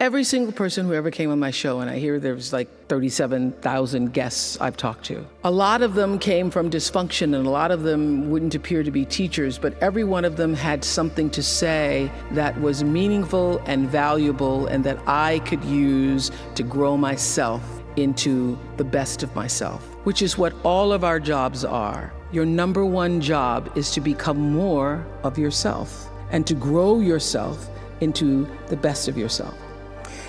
Every single person who ever came on my show, and I hear there's like 37,000 guests I've talked to, a lot of them came from dysfunction and a lot of them wouldn't appear to be teachers, but every one of them had something to say that was meaningful and valuable and that I could use to grow myself into the best of myself, which is what all of our jobs are. Your number one job is to become more of yourself and to grow yourself into the best of yourself.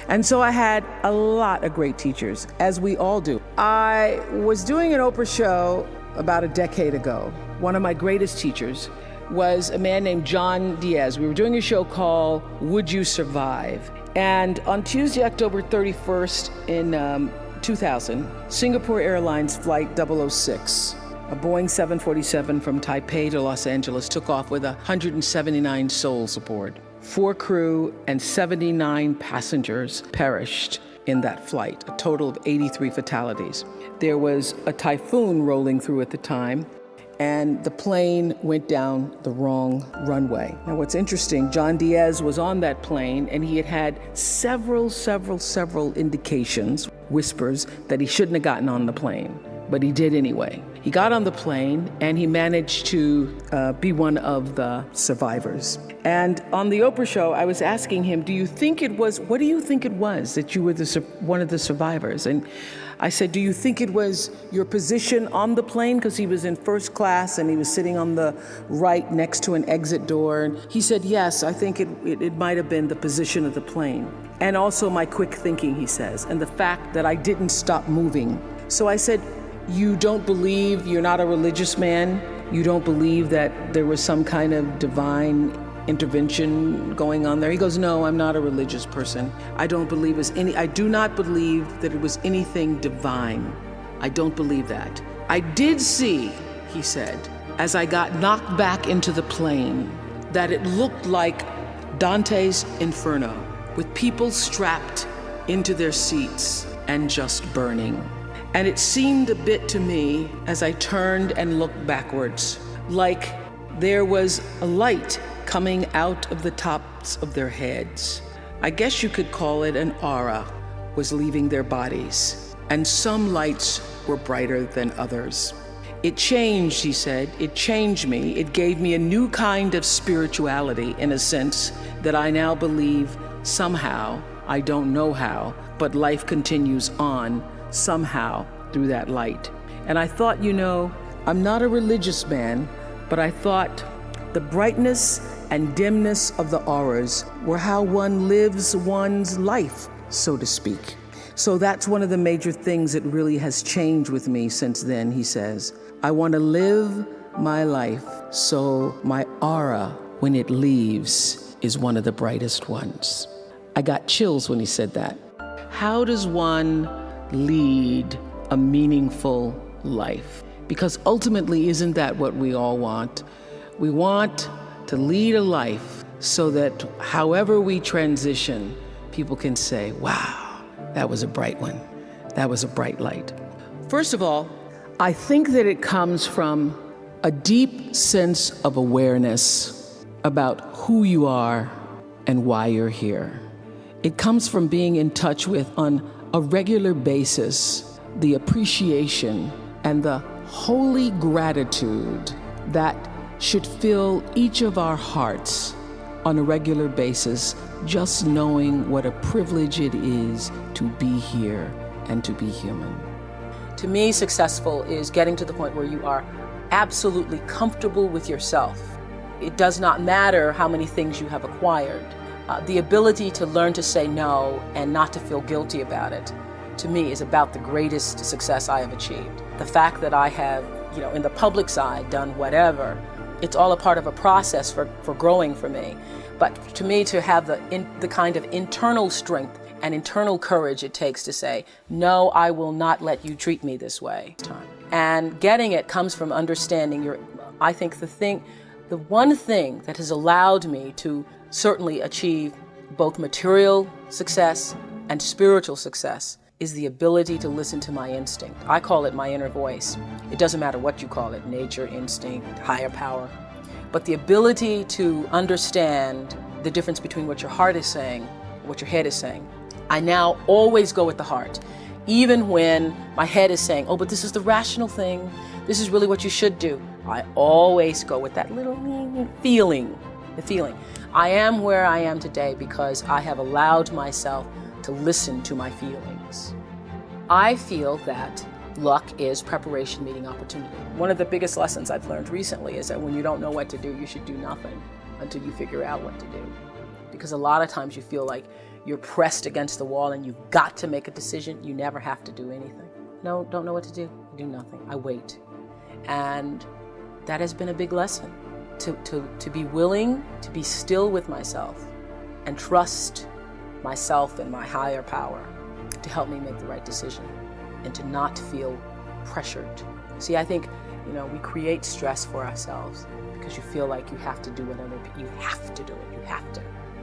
And so I had a lot of great teachers, as we all do. I was doing an Oprah show about a decade ago. One of my greatest teachers was a man named John Diaz. We were doing a show called Would You Survive? And on Tuesday, October 31st in 2000, Singapore Airlines Flight 006, a Boeing 747 from Taipei to Los Angeles, took off with 179 souls aboard. 4 crew and 79 passengers perished in that flight, a total of 83 fatalities. There was a typhoon rolling through at the time, and the plane went down the wrong runway. Now what's interesting, John Diaz was on that plane and he had several indications, whispers, that he shouldn't have gotten on the plane, but he did anyway. He got on the plane and he managed to be one of the survivors. And on the Oprah show, I was asking him, what do you think it was that you were one of the survivors? And I said, do you think it was your position on the plane? Because he was in first class and he was sitting on the right next to an exit door. And he said, yes, I think it might have been the position of the plane. And also my quick thinking, he says, and the fact that I didn't stop moving. So I said, you don't believe, you're not a religious man, you don't believe that there was some kind of divine intervention going on there? He goes, no, I'm not a religious person. I do not believe that it was anything divine. I don't believe that. I did see, he said, as I got knocked back into the plane, that it looked like Dante's Inferno, with people strapped into their seats and just burning. And it seemed a bit to me, as I turned and looked backwards, like there was a light coming out of the tops of their heads. I guess you could call it an aura was leaving their bodies, and some lights were brighter than others. It changed, he said, it changed me. It gave me a new kind of spirituality, in a sense, that I now believe somehow, I don't know how, but life continues on somehow through that light. And I thought, I'm not a religious man, but I thought the brightness and dimness of the auras were how one lives one's life, so to speak. So that's one of the major things that really has changed with me since then, he says. I want to live my life so my aura, when it leaves, is one of the brightest ones. I got chills when he said that. How does one lead a meaningful life? Because ultimately, isn't that what we all want? We want to lead a life so that however we transition, people can say, wow, that was a bright one. That was a bright light. First of all, I think that it comes from a deep sense of awareness about who you are and why you're here. It comes from being in touch with, on a regular basis, the appreciation and the holy gratitude that should fill each of our hearts on a regular basis, just knowing what a privilege it is to be here and to be human. To me, successful is getting to the point where you are absolutely comfortable with yourself. It does not matter how many things you have acquired. The ability to learn to say no and not to feel guilty about it, to me, is about the greatest success I have achieved. The fact that I have, in the public side, done whatever, it's all a part of a process for growing for me. But to me, to have the kind of internal strength and internal courage it takes to say, no, I will not let you treat me this way. And getting it comes from understanding I think the one thing that has allowed me to certainly achieve both material success and spiritual success is the ability to listen to my instinct. I call it my inner voice. It doesn't matter what you call it, nature, instinct, higher power. But the ability to understand the difference between what your heart is saying and what your head is saying. I now always go with the heart. Even when my head is saying, oh, but this is the rational thing, this is really what you should do, I always go with that little feeling, the feeling. I am where I am today because I have allowed myself to listen to my feelings. I feel that luck is preparation meeting opportunity. One of the biggest lessons I've learned recently is that when you don't know what to do, you should do nothing until you figure out what to do. Because a lot of times you feel like you're pressed against the wall and you've got to make a decision. You never have to do anything. No, don't know what to do. Do nothing. I wait. And that has been a big lesson, to be willing to be still with myself and trust myself and my higher power to help me make the right decision and to not feel pressured. See, I think, we create stress for ourselves because you feel like you have to do whatever, you have to do it, you have to.